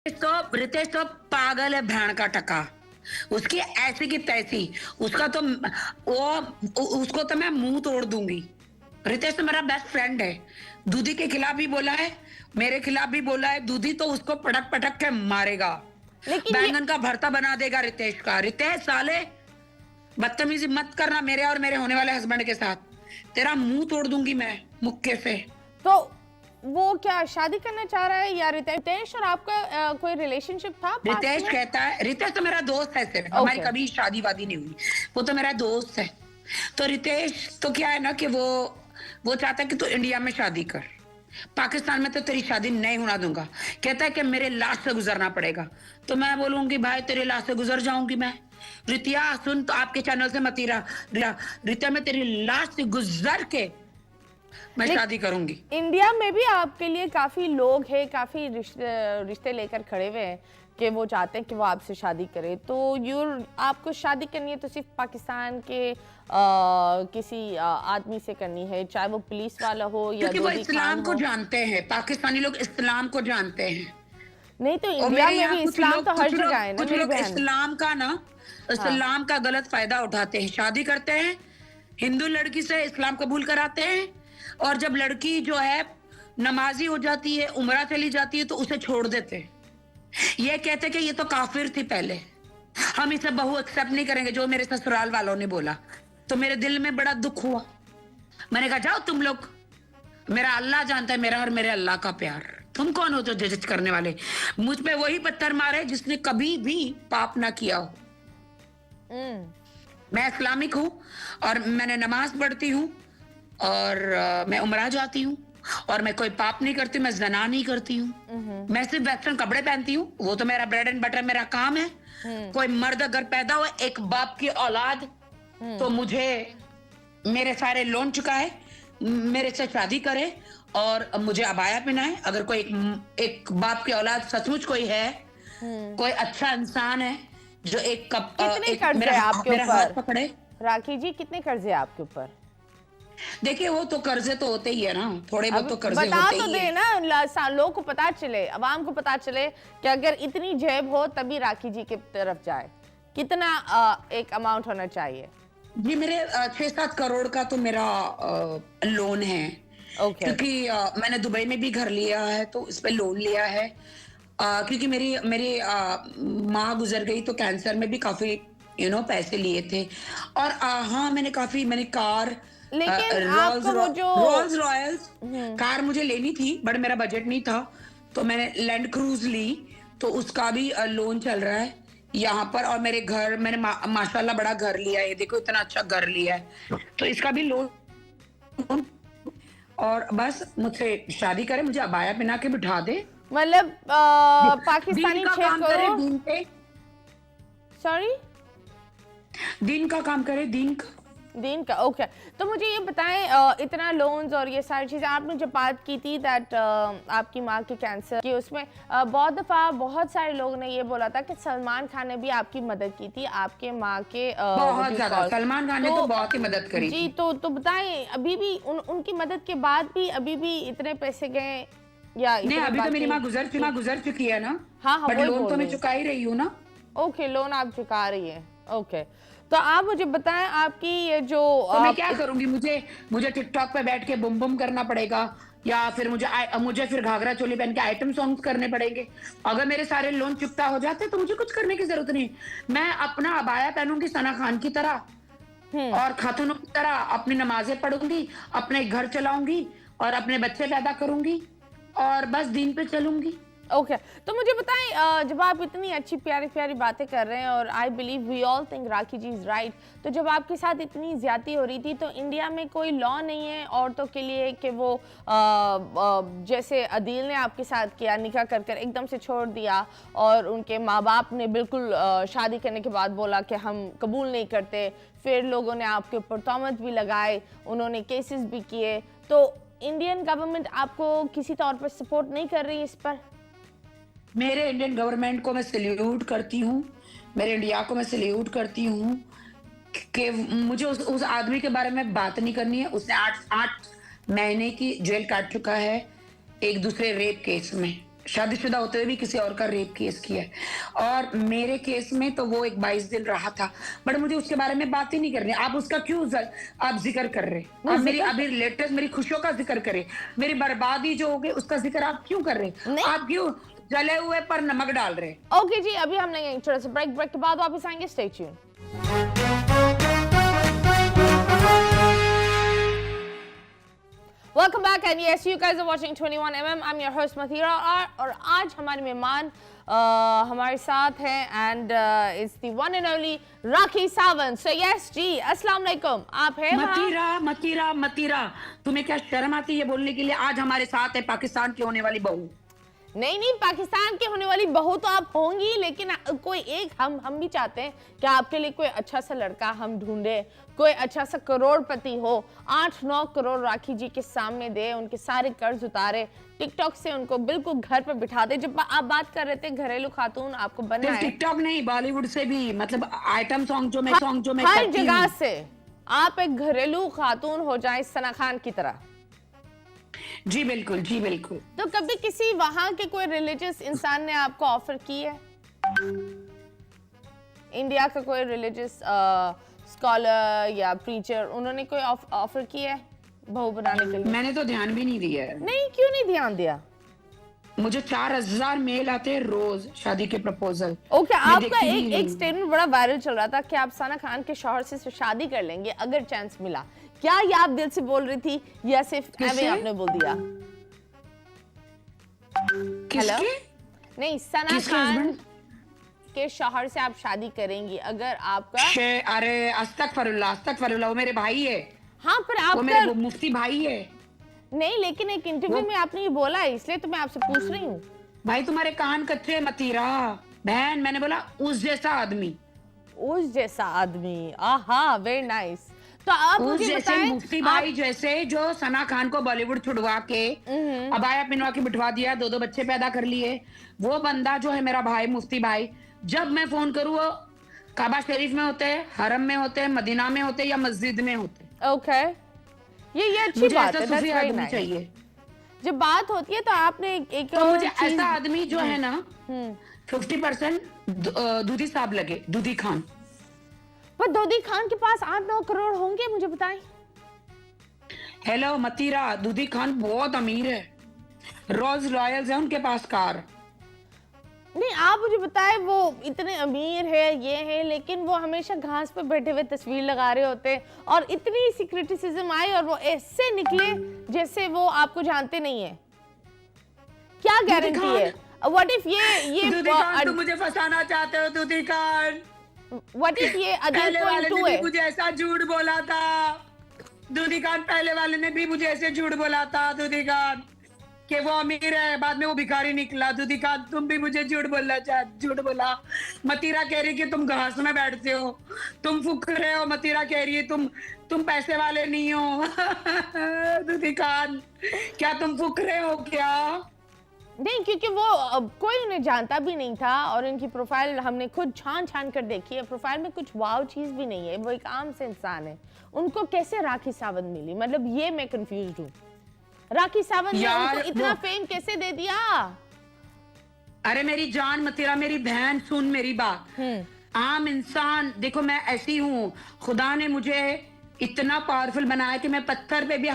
रितेश तो पागल है, भैंड का टका। उसकी ऐसी की तैसी, उसका तो उसको तो मैं मुंह तोड़ दूंगी। रितेश तो मेरा बेस्ट फ्रेंड है। दूधी के खिलाफ भी बोला है, मेरे खिलाफ भी बोला है। दूधी तो उसको पटक पटक के मारेगा, लेकिन बैंगन का भरता बना देगा रितेश का। रितेश साले, बदतमीजी मत करना मेरे और मेरे होने वाले हस्बैंड के साथ। तेरा मुंह तोड़ दूंगी मैं मुक्के से। तो वो क्या शादी करना चाह रहा है या रितेश और आपका कोई रिलेशनशिप था पास्ट रितेश में? कहता है, रितेश तो मेरा दोस्त है, सिर्फ हमारी ओके। कभी शादी वादी नहीं हुई। वो तो मेरा दोस्त है। तो रितेश तो क्या है ना कि वो चाहता है कि तू इंडिया में शादी कर, पाकिस्तान में तो तेरी शादी नहीं होना दूंगा। कहता है कि मेरे लाश से गुजरना पड़ेगा। तो मैं बोलूंगी भाई तेरे लाश से गुजर जाऊंगी मैं। रितिया सुन, तो आपके चैनल से मत रितिया मैं तेरी लाश से गुजर के मैं शादी करूंगी। इंडिया में भी आपके लिए काफी लोग हैं, काफी रिश्ते लेकर खड़े हुए हैं कि वो चाहते हैं कि वो आपसे शादी करे। तो आपको शादी करनी है तो सिर्फ पाकिस्तान के किसी आदमी से करनी है, चाहे वो पुलिस वाला हो या क्योंकि वो दोधी इस्लाम खान को हो। जानते हैं, पाकिस्तानी लोग इस्लाम को जानते हैं। नहीं तो और इंडिया मेरे में यहाँ भी इस्लाम तो हर जगह है ना कुछ मेरी लोग बहन। हाँ। इस्लाम का गलत फायदा उठाते हैं। शादी करते हैं हिंदू लड़की से, इस्लाम कबूल कराते हैं, और जब लड़की जो है नमाजी हो जाती है, उम्रा चली जाती है, तो उसे छोड़ देते हैं। ये कहते कि ये तो काफिर थी पहले, हम इसे बहू एक्सेप्ट नहीं करेंगे, जो मेरे ससुराल वालों ने बोला। तो मेरे दिल में बड़ा दुख हुआ। मैंने कहा जाओ तुम लोग, मेरा अल्लाह जानता है मेरा और मेरे अल्लाह का प्यार। तुम कौन हो जो जज करने वाले? मुझ पे वही पत्थर मारे जिसने कभी भी पाप ना किया हो। मैं इस्लामिक हूँ और मैंने नमाज पढ़ती हूँ, और मैं उम्रा जाती हूँ, और मैं कोई पाप नहीं करती, मैं जना नहीं करती हूँ। मैं सिर्फ वेस्टर्न कपड़े पहनती हूँ, वो तो मेरा ब्रेड एंड बटर, मेरा काम है। कोई मर्द अगर पैदा हुआ एक बाप की औलाद, तो मुझे मेरे सारे लोन चुकाए, मेरे से शादी करे और मुझे अबाया पहनाए। अगर कोई एक बाप की औलाद सचमुच कोई है, कोई अच्छा इंसान है जो एक कप कितने एक कर्जे आपके मेरा हाथ ऊपर पकड़े। राखी जी, कितने कर्जे आपके ऊपर? देखिए वो तो कर्जे तो होते ही है ना, थोड़े बहुत अब तो कर्जे बता होते तो ही दे है। ना, लोगों को पता चले, अवाम को पता चले कि अगर इतनी जेब हो तभी राखी जी की तरफ जाए। कितना एक अमाउंट होना चाहिए? जी मेरे 6-7 करोड़ का तो मेरा लोन है। ओके। क्योंकि मैंने दुबई में भी घर लिया है, तो इस पे लोन लिया है। क्योंकि मेरी मेरी माँ गुजर गई तो कैंसर में भी काफी पैसे लिए थे। और हाँ मैंने कार, लेकिन आपका वो जो रोल्स रॉयल्स कार मुझे लेनी थी, बट मेरा बजट नहीं था, तो मैंने लैंड क्रूज ली। तो उसका भी लोन चल रहा है यहाँ पर। और मेरे घर मैंने माशाल्लाह बड़ा घर लिया है, देखो इतना अच्छा घर लिया है, तो इसका भी लोन। और बस मुझसे शादी करे, मुझे अबाया पहना के बिठा दे, मतलब दीन पाकिस्तानी का 6 काम करे, करोड़ दीन पे सॉरी दीन का काम करे, दीन का। दिन का। ओके। तो मुझे ये बताएं, इतना लोन्स और ये सारी चीज़ें आपने जब बात की थी दैट आपकी माँ के कैंसर की, उसमें बहुत दफ़ा बहुत सारे लोगों ने ये बोला था कि सलमान खान ने भी आपकी मदद की थी आपके माँ के बहुत ज्यादा सलमान खान ने तो बहुत ही मदद करी जी। थी। तो बताएं, अभी भी उनकी मदद के बाद भी अभी भी इतने पैसे गए या नहीं, इतने अभी तो मेरी बाकी? माँ गुजर चुकी है ना। हाँ हाँ, बट वही लोन बोल तो मैं रही हूँ। चुका ही रही हूँ ना। ओके, लोन आप चुका रही है। ओके। तो आप मुझे बताएं, आपकी ये जो तो मैं क्या करूंगी? मुझे टिकटॉक पे बैठ के बुम बुम करना पड़ेगा, या फिर मुझे फिर घाघरा चोली पहन के आइटम सॉन्ग्स करने पड़ेंगे? अगर मेरे सारे लोन चुकता हो जाते तो मुझे कुछ करने की जरूरत नहीं। मैं अपना अबाया पहनूंगी सना खान की तरह, और खातूनों की तरह अपनी नमाजें पढ़ूंगी, अपने घर चलाऊंगी, और अपने बच्चे पैदा करूंगी, और बस दीन पे चलूंगी। ओके। तो मुझे बताएं, जब आप इतनी अच्छी प्यारी प्यारी बातें कर रहे हैं और I believe we all think Rakhi ji is right, तो जब आपके साथ इतनी ज्यादती हो रही थी तो इंडिया में कोई लॉ नहीं है औरतों के लिए कि वो जैसे अदील ने आपके साथ किया, निकाह कर कर एकदम से छोड़ दिया, और उनके माँ बाप ने बिल्कुल शादी करने के बाद बोला कि हम कबूल नहीं करते, फिर लोगों ने आपके ऊपर तहमत भी लगाए, उन्होंने केसेस भी किए, तो इंडियन गवर्नमेंट आपको किसी तौर पर सपोर्ट नहीं कर रही इस पर? मेरे इंडियन गवर्नमेंट को मैं सल्यूट करती हूँ, मेरे इंडिया को मैं सल्यूट करती हूँ कि मुझे उस आदमी के बारे में बात नहीं करनी है। उसने 8 महीने की जेल काट चुका है एक दूसरे रेप केस में। शादीशुदा होते हुए भी किसी और का रेप केस किया है। और मेरे केस में तो वो एक 22 दिन रहा था, बट मुझे उसके बारे में बात ही नहीं करनी। आप उसका क्यों आप जिक्र कर रहे? आप मेरी अभी लेटेस्ट मेरी खुशियों का जिक्र करें, मेरी बर्बादी जो हो गई उसका जिक्र आप क्यों कर रहे? आप क्यों जले हुए पर नमक डाल रहे? ओके जी, अभी हम लेंगे छोटा सा ब्रेक के बाद वापस आएंगे। Stay tune. Welcome back and yes, you guys are watching 21mm. I'm your host Mathira और आज हमारे मेहमान हमारे साथ हैं and it's the one and only Rakhi Sawant. So yes जी, अस्सलाम वालेकुम। आप हैं मतीरा, तुम्हें क्या शर्म आती है बोलने के लिए? आज हमारे साथ है पाकिस्तान की होने वाली बहू। नहीं, पाकिस्तान की होने वाली बहू तो आप होंगी, लेकिन कोई एक हम भी चाहते हैं कि आपके लिए कोई अच्छा सा लड़का हम ढूंढे, कोई अच्छा सा करोड़पति हो, 8-9 करोड़ राखी जी के सामने दे, उनके सारे कर्ज उतारे, टिकटॉक से उनको बिल्कुल घर पर बिठा दे। जब आप बात कर रहे थे घरेलू खातून आपको बनना है, टिकटॉक नहीं बॉलीवुड से भी, मतलब आइटम सॉन्ग जो मैं हर जगह से आप एक घरेलू खातून हो जाए सना खान की तरह। जी बिल्कुल, जी बिल्कुल। तो कभी किसी वहां के कोई रिलीजियस इंसान ने आपको ऑफर की है? इंडिया का कोई रिलीजियस स्कॉलर या प्रीचर, उन्होंने कोई ऑफर किया है बहू बनाने के लिए? मैंने तो ध्यान भी नहीं दिया है। नहीं, क्यों नहीं ध्यान दिया? मुझे 4000 मेल आते हैं रोज शादी के प्रपोजल। ओके, आपका एक स्टेटमेंट बड़ा वायरल चल रहा था कि आप सना खान के शौहर से शादी कर लेंगे अगर चांस मिला। क्या ये आप दिल से बोल रही थी या सिर्फ ऐसे आपने बोल दिया? हेलो, नहीं, सना खान के शौहर से आप शादी करेंगी अगर आपका? अरे अस्तगफिरुल्लाह, वो मेरे भाई है। हाँ, पर वो मेरे मुफ्ती भाई है। नहीं, लेकिन एक इंटरव्यू में आपने ये बोला है, इसलिए तो मैं आपसे पूछ रही हूँ। भाई तुम्हारे कान कच्चे हैं मतीरा बहन, मैंने बोला उस जैसा आदमी। आहा, वेरी नाइस। तो आप मुझे बताएं, मुफ्ती भाई जैसे जो सना खान को बॉलीवुड छुड़वा के अबाया पिनवा के बिठवा दिया, 2 बच्चे पैदा कर लिए, वो बंदा जो है मेरा भाई मुफ्ती भाई, जब मैं फोन करूँ वो काबा शरीफ में होते हैं, हरम में होते हैं, मदीना में होते हैं या मस्जिद में होते हैं। ओके, ये अच्छी बात है। सूफी आदमी चाहिए। जब बात होती है तो आपने एक तो मुझे ऐसा आदमी जो है ना 50% दूधी साहब लगे, दूधी खान। पर दूधी खान के पास 8-9 करोड़ होंगे, मुझे बताएं। हेलो मतीरा, दूधी खान बहुत अमीर है, रोल्स रॉयल्स है उनके पास कार। नहीं, आप मुझे बताएं, वो इतने अमीर है, ये है, लेकिन वो हमेशा घास पे बैठे हुए तस्वीर लगा रहे होते हैं और इतनी सी क्रिटिसिज्म आई और वो ऐसे निकले जैसे वो आपको जानते नहीं है। क्या गारंटी है? व्हाट इफ ये दूधी खान, तुम मुझे फंसाना चाहते हो दूधी खान? व्हाट इफ ये अदल पॉइंट टू है? मुझे ऐसा झूठ बोला था दूधी खान, पहले वाले ने भी मुझे ऐसे झूठ बोला था दूधी खान कि वो अमीर है, बाद में वो भिखारी निकला। दूधी खान तुम भी मुझे झूठ बोला। मतीरा कह रही कि तुम घास में बैठते हो, तुम फुक रहे हो। मतीरा कह रही है तुम पैसे वाले नहीं हो। दूधी खान, क्या तुम फुक रहे हो क्या? नहीं, क्योंकि वो कोई उन्हें जानता भी नहीं था और इनकी प्रोफाइल हमने खुद छान कर देखी है। प्रोफाइल में कुछ वाव चीज भी नहीं है, वो एक आम से इंसान है। उनको कैसे राखी सावंत मिली? मतलब ये मैं कंफ्यूज्ड हूँ। राखी सावंत ने उनको इतना फेम कैसे दे दिया? अरे मेरी जान मतीरा, मेरी बहन, सुन मेरी बात। आम इंसान, देखो मैं ऐसी हूँ, खुदा ने मुझे इतना पावरफुल बनाया कि मैं पत्थर पे भी